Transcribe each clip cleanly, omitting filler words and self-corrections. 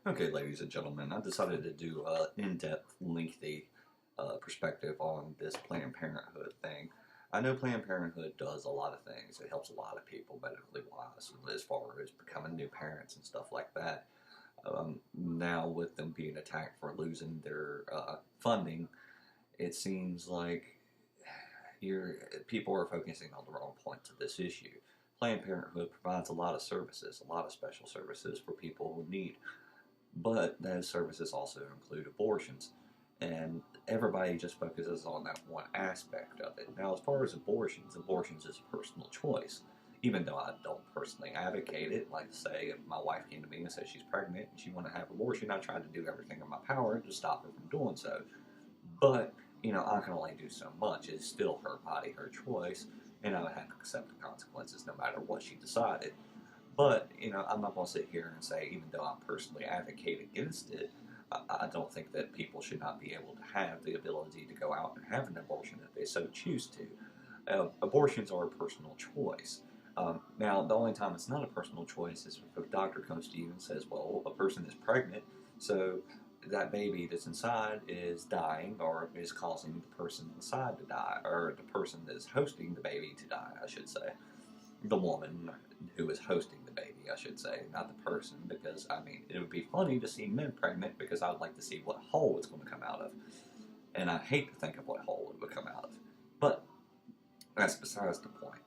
Okay, ladies and gentlemen, I decided to do an in-depth, lengthy perspective on this Planned Parenthood thing. I know Planned Parenthood does a lot of things. It helps a lot of people medically wise as far as becoming new parents and stuff like that. Now, with them being attacked for losing their funding, it seems like people are focusing on the wrong points of this issue. Planned Parenthood provides a lot of services, a lot of special services for people who need, but those services also include abortions. And everybody just focuses on that one aspect of it. Now, as far as abortions is a personal choice. Even though I don't personally advocate it, like say if my wife came to me and said she's pregnant and she wanted to have an abortion, I tried to do everything in my power to stop her from doing so. But, I can only do so much. It's still her body, her choice, and I would have to accept the consequences no matter what she decided. But, I'm not going to sit here and say, even though I personally advocate against it, I don't think that people should not be able to have the ability to go out and have an abortion if they so choose to. Abortions are a personal choice. Now, the only time it's not a personal choice is if a doctor comes to you and says, well, a person is pregnant, so that baby that's inside is dying or is causing the person inside to die, or the person that's hosting the baby to die, I should say. The woman who is hosting the baby, I should say, not the person, because, it would be funny to see men pregnant because I would like to see what hole it's going to come out of. And I hate to think of what hole it would come out of. But that's besides the point.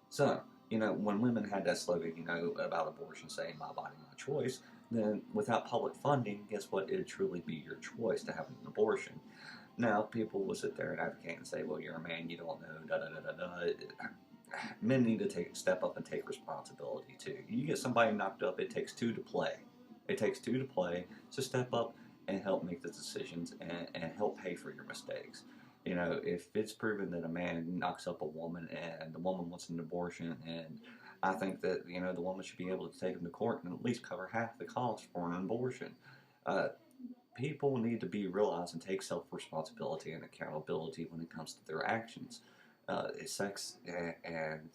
So, when women had that slogan, about abortion saying my body, my choice, then without public funding, guess what? It'd truly be your choice to have an abortion. Now, people will sit there and advocate and say, well, you're a man, you don't know, da da da da da. Men need to step up and take responsibility too. You get somebody knocked up, it takes two to play. It takes two to play, so step up and help make the decisions and help pay for your mistakes. If it's proven that a man knocks up a woman and the woman wants an abortion, and I think that, the woman should be able to take him to court and at least cover half the cost for an abortion. Uh, People need to be realized and take self responsibility and accountability when it comes to their actions. Sex and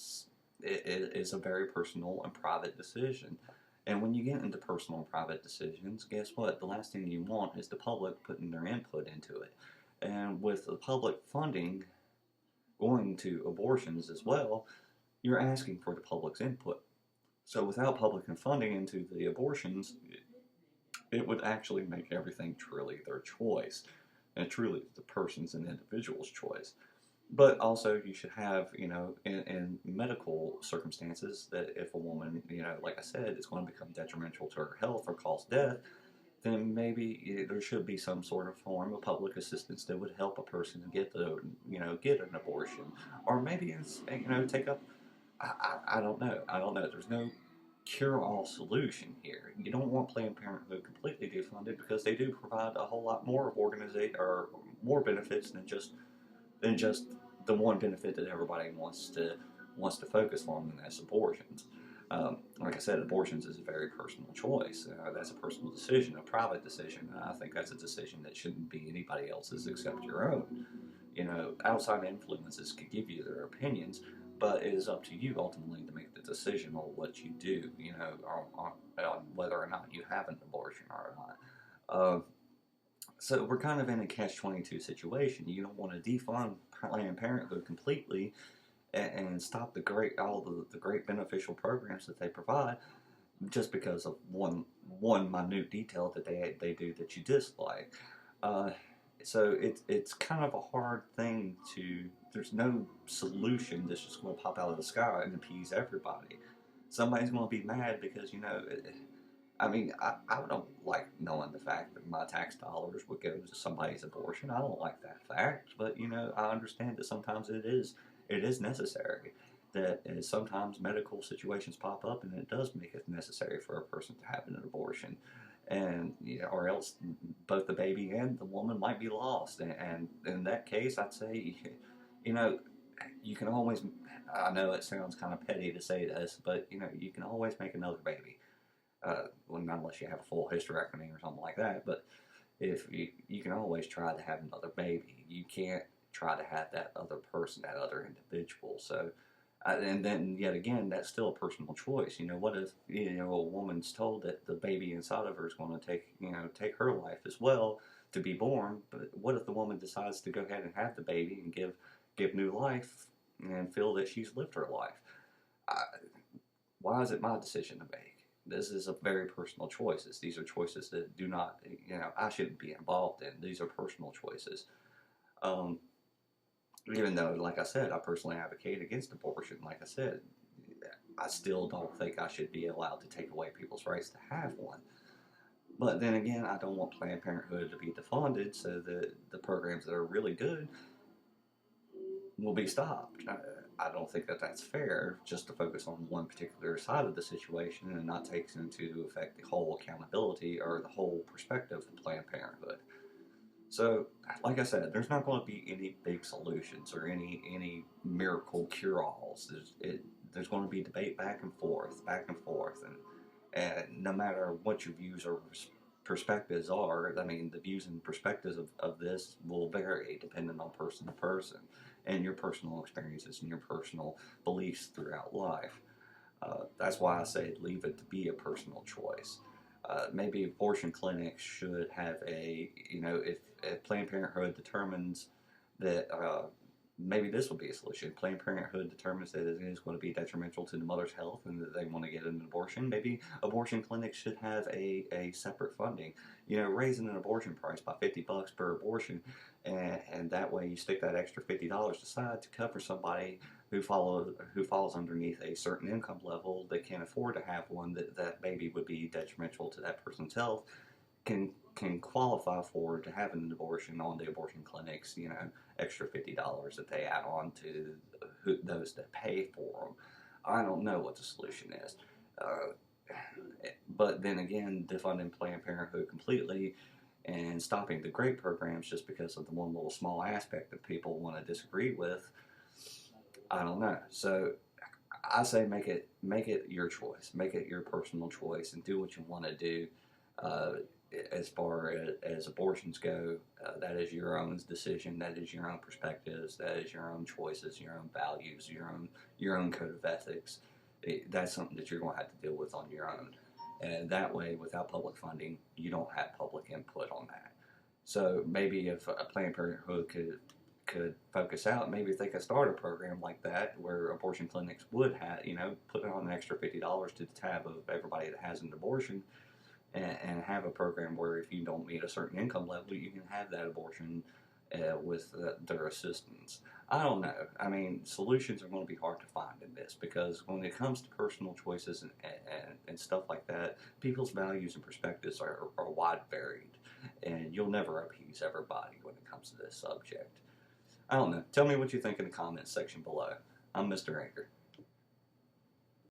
it is a very personal and private decision. And when you get into personal and private decisions, guess what? The last thing you want is the public putting their input into it. And with the public funding going to abortions as well, you're asking for the public's input. So without public funding into the abortions, it would actually make everything truly their choice and truly the person's and individual's choice. But also, you should have, in medical circumstances, that if a woman, like I said, is going to become detrimental to her health or cause death, then maybe there should be some sort of form of public assistance that would help a person get get an abortion, or maybe it's, take up. I don't know. I don't know. There's no cure-all solution here. You don't want Planned Parenthood completely defunded because they do provide a whole lot more or more benefits than just the one benefit that everybody wants to focus on, and that's abortions. Like I said, abortions is a very personal choice. That's a personal decision, a private decision, and I think that's a decision that shouldn't be anybody else's except your own. Outside influences could give you their opinions, but it is up to you ultimately to make the decision on what you do, on whether or not you have an abortion or not. So we're kind of in a catch-22 situation. You don't want to defund Planned Parenthood completely and stop all the great beneficial programs that they provide just because of one minute detail that they do that you dislike. Uh, so it's kind of a hard thing to. There's no solution that's just going to pop out of the sky and appease everybody. Somebody's going to be mad because I don't like knowing the fact that my tax dollars would go to somebody's abortion. I don't like that fact, but I understand that sometimes it is necessary. That sometimes medical situations pop up, and it does make it necessary for a person to have an abortion, and or else both the baby and the woman might be lost. And in that case, I'd say, you know, you can always. I know it sounds kind of petty to say this, but you can always make another baby. Well, not unless you have a full hysterectomy or something like that. But if you can always try to have another baby, you can't try to have that other person, that other individual. So And then yet again, that's still a personal choice. What if a woman's told that the baby inside of her is going to take her life as well to be born? But what if the woman decides to go ahead and have the baby and give new life and feel that she's lived her life? I, why is it my decision to make? This is a very personal choices. These are choices that do not, I shouldn't be involved in. These are personal choices. Um, Even though, like I said, I personally advocate against abortion. Like I said, I still don't think I should be allowed to take away people's rights to have one. But then again, I don't want Planned Parenthood to be defunded so that the programs that are really good will be stopped. I don't think that that's fair just to focus on one particular side of the situation and not take into effect the whole accountability or the whole perspective of Planned Parenthood. So, like I said, there's not going to be any big solutions or any miracle cure-alls. There's going to be debate back and forth, and no matter what your views or perspectives are, I mean, the views and perspectives of this will vary depending on person to person and your personal experiences and your personal beliefs throughout life. That's why I say leave it to be a personal choice. Maybe abortion clinics should have if Planned Parenthood determines that maybe this would be a solution. Planned Parenthood determines that it is going to be detrimental to the mother's health and that they want to get an abortion. Maybe abortion clinics should have a separate funding. Raising an abortion price by $50 per abortion, and that way you stick that extra $50 aside to cover somebody who falls underneath a certain income level that can't afford to have one that maybe would be detrimental to that person's health can qualify for to have an abortion on the abortion clinics. Extra $50 that they add on to those that pay for them. I don't know what the solution is. But then again, defunding Planned Parenthood completely and stopping the great programs just because of the one little small aspect that people want to disagree with, I don't know. So I say make it your choice, make it your personal choice, and do what you want to do. Uh, as far as abortions go, that is your own decision. That is your own perspectives. That is your own choices, your own values, your own code of ethics. That's something that you're going to have to deal with on your own. And that way, without public funding, you don't have public input on that. So maybe if a Planned Parenthood could focus out, maybe if they could start a program like that where abortion clinics would have, put on an extra $50 to the tab of everybody that has an abortion, and have a program where if you don't meet a certain income level, you can have that abortion with their assistance. I don't know. I mean, solutions are going to be hard to find in this because when it comes to personal choices and stuff like that, people's values and perspectives are wide varied, and you'll never appease everybody when it comes to this subject. I don't know. Tell me what you think in the comments section below. I'm Mr. Anchor.